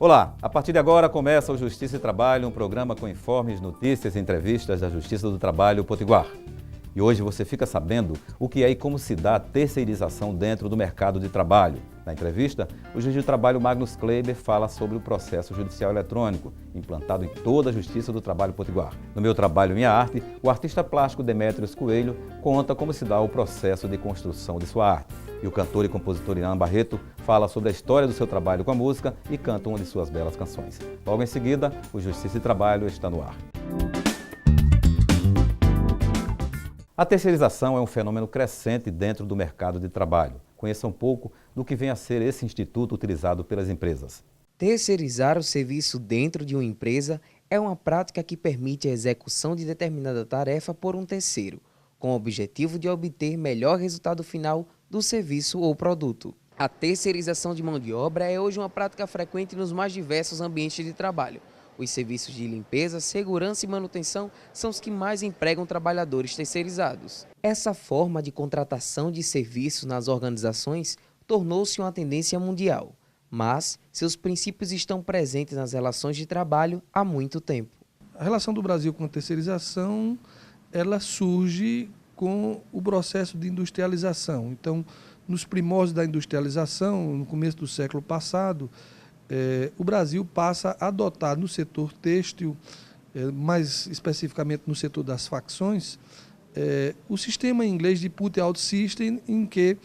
Olá, a partir de agora começa o Justiça e Trabalho, um programa com informes, notícias e entrevistas da Justiça do Trabalho Potiguar. E hoje você fica sabendo o que é e como se dá a terceirização dentro do mercado de trabalho. Na entrevista, o juiz de trabalho Magnus Kleiber fala sobre o processo judicial eletrônico, implantado em toda a Justiça do Trabalho Potiguar. No Meu Trabalho, Minha Arte, o artista plástico Demétrios Coelho conta como se dá o processo de construção de sua arte. E o cantor e compositor Ian Barreto fala sobre a história do seu trabalho com a música e canta uma de suas belas canções. Logo em seguida, o Justiça e Trabalho está no ar. A terceirização é um fenômeno crescente dentro do mercado de trabalho. Conheça um pouco do que vem a ser esse instituto utilizado pelas empresas. Terceirizar o serviço dentro de uma empresa é uma prática que permite a execução de determinada tarefa por um terceiro, com o objetivo de obter melhor resultado final do serviço ou produto. A terceirização de mão de obra é hoje uma prática frequente nos mais diversos ambientes de trabalho. Os serviços de limpeza, segurança e manutenção são os que mais empregam trabalhadores terceirizados. Essa forma de contratação de serviços nas organizações tornou-se uma tendência mundial, mas seus princípios estão presentes nas relações de trabalho há muito tempo. A relação do Brasil com a terceirização, ela surge com o processo de industrialização. Então, nos primórdios da industrialização, no começo do século passado, o Brasil passa a adotar no setor têxtil, mais especificamente no setor das facções, o sistema em inglês de put-out system, em que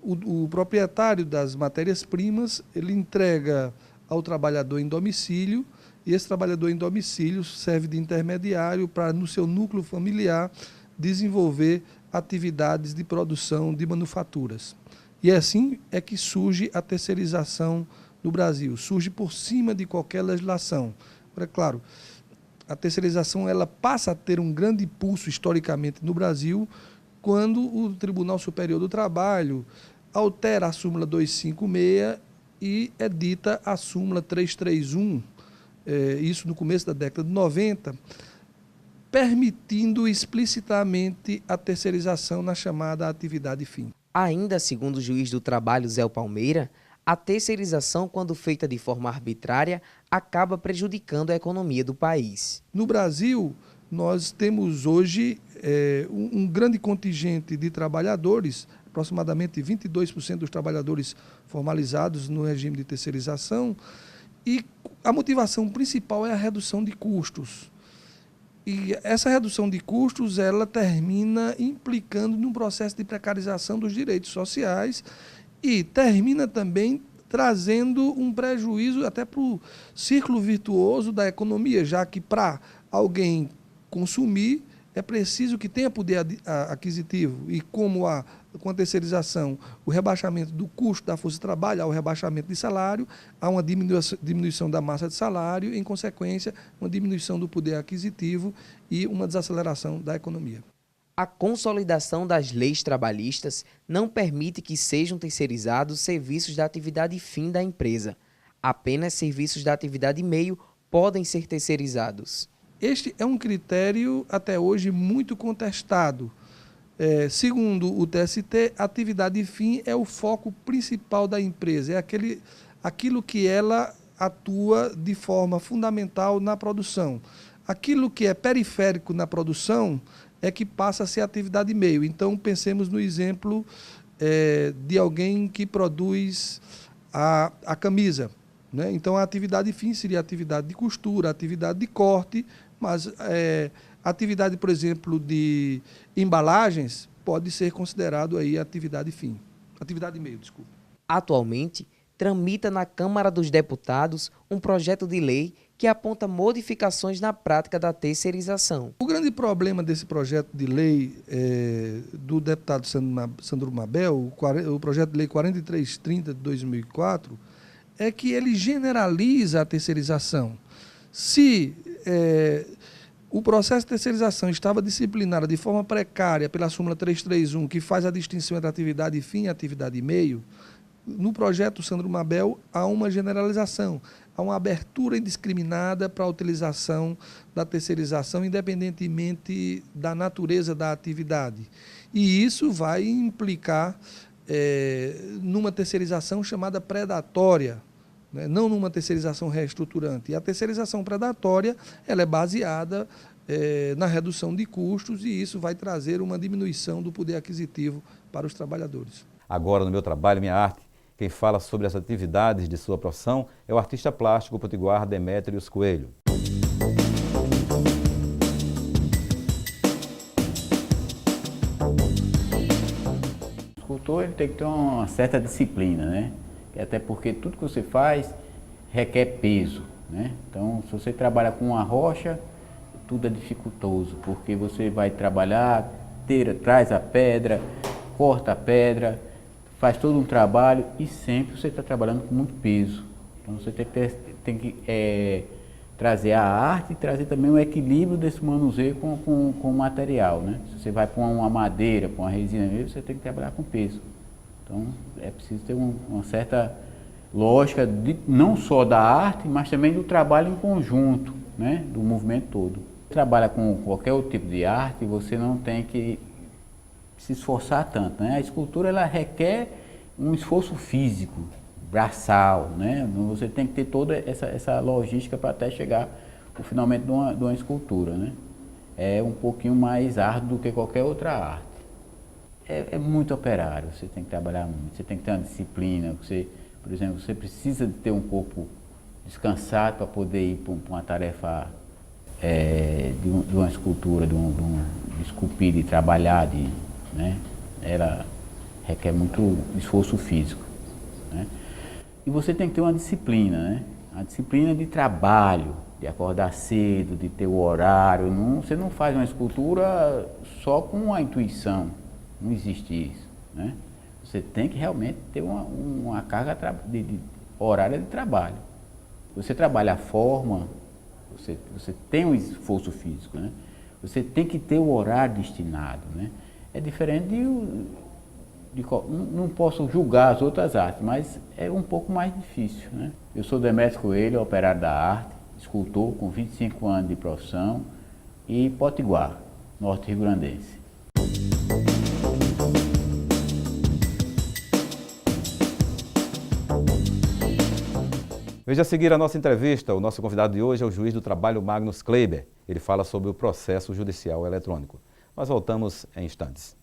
o proprietário das matérias-primas ele entrega ao trabalhador em domicílio, e esse trabalhador em domicílio serve de intermediário para, no seu núcleo familiar, desenvolver atividades de produção de manufaturas. E assim é que surge a terceirização no Brasil, surge por cima de qualquer legislação. Agora, é claro, a terceirização ela passa a ter um grande impulso historicamente no Brasil quando o Tribunal Superior do Trabalho altera a súmula 256 e edita a súmula 331, isso no começo da década de 90, permitindo explicitamente a terceirização na chamada atividade fim. Ainda segundo o juiz do trabalho Zé Palmeira, a terceirização, quando feita de forma arbitrária, acaba prejudicando a economia do país. No Brasil, nós temos hoje um grande contingente de trabalhadores, aproximadamente 22% dos trabalhadores formalizados no regime de terceirização, e a motivação principal é a redução de custos. E essa redução de custos, ela termina implicando num processo de precarização dos direitos sociais e termina também trazendo um prejuízo até para o círculo virtuoso da economia, já que para alguém consumir é preciso que tenha poder aquisitivo e com a terceirização, o rebaixamento do custo da força de trabalho, há o rebaixamento de salário, há uma diminuição da massa de salário, em consequência, uma diminuição do poder aquisitivo e uma desaceleração da economia. A consolidação das leis trabalhistas não permite que sejam terceirizados serviços da atividade fim da empresa. Apenas serviços da atividade meio podem ser terceirizados. Este é um critério, até hoje, muito contestado. Segundo o TST, a atividade fim é o foco principal da empresa, é aquilo que ela atua de forma fundamental na produção. Aquilo que é periférico na produção é que passa a ser atividade meio. Então, pensemos no exemplo de alguém que produz a camisa, né? Então, a atividade fim seria a atividade de costura, a atividade de corte, mas a atividade, por exemplo, de embalagens pode ser considerado aí atividade fim. Atividade meio, desculpa. Atualmente, tramita na Câmara dos Deputados um projeto de lei que aponta modificações na prática da terceirização. O grande problema desse projeto de lei do deputado Sandro Mabel, o projeto de lei 4330 de 2004, é que ele generaliza a terceirização. Se o processo de terceirização estava disciplinado de forma precária pela súmula 331, que faz a distinção entre atividade fim e atividade meio, no projeto Sandro Mabel há uma generalização, há uma abertura indiscriminada para a utilização da terceirização, independentemente da natureza da atividade. E isso vai implicar numa terceirização chamada predatória, né? Não numa terceirização reestruturante. E a terceirização predatória ela é baseada na redução de custos e isso vai trazer uma diminuição do poder aquisitivo para os trabalhadores. Agora, no Meu Trabalho, Minha Arte, quem fala sobre as atividades de sua profissão é o artista plástico potiguar Demétrios Coelho. O escultor ele tem que ter uma certa disciplina, né? Até porque tudo que você faz requer peso, né? Então, se você trabalha com uma rocha, tudo é dificultoso, porque você vai trabalhar, traz a pedra, corta a pedra, faz todo um trabalho e sempre você está trabalhando com muito peso. Então você tem que trazer a arte e trazer também o equilíbrio desse manuseio com o material, né? Se você vai pôr uma madeira, pôr uma resina mesmo, você tem que trabalhar com peso. Então é preciso ter uma certa lógica, não só da arte, mas também do trabalho em conjunto, né? Do movimento todo. Trabalha com qualquer outro tipo de arte, você não tem que se esforçar tanto, né? A escultura ela requer um esforço físico, braçal, né? Você tem que ter toda essa logística para até chegar ao finalmente de uma escultura, né? É um pouquinho mais árduo do que qualquer outra arte. É muito operário, você tem que trabalhar muito, você tem que ter uma disciplina, por exemplo, você precisa de ter um corpo descansado para poder ir para uma tarefa de uma escultura, de esculpir, de trabalhar, né? Ela requer muito esforço físico, né? E você tem que ter uma disciplina, né? A disciplina de trabalho, de acordar cedo, de ter o horário. Você não faz uma escultura só com a intuição, não existe isso, né? Você tem que realmente ter uma carga de horária de trabalho. Você trabalha a forma, você tem um esforço físico, né? Você tem que ter o horário destinado, né? É diferente não posso julgar as outras artes, mas é um pouco mais difícil, né? Eu sou Demétrios Coelho, operário da arte, escultor com 25 anos de profissão e potiguar, norte rio-grandense. Veja a seguir a nossa entrevista. O nosso convidado de hoje é o juiz do trabalho Magnus Kleiber. Ele fala sobre o processo judicial eletrônico. Nós voltamos em instantes.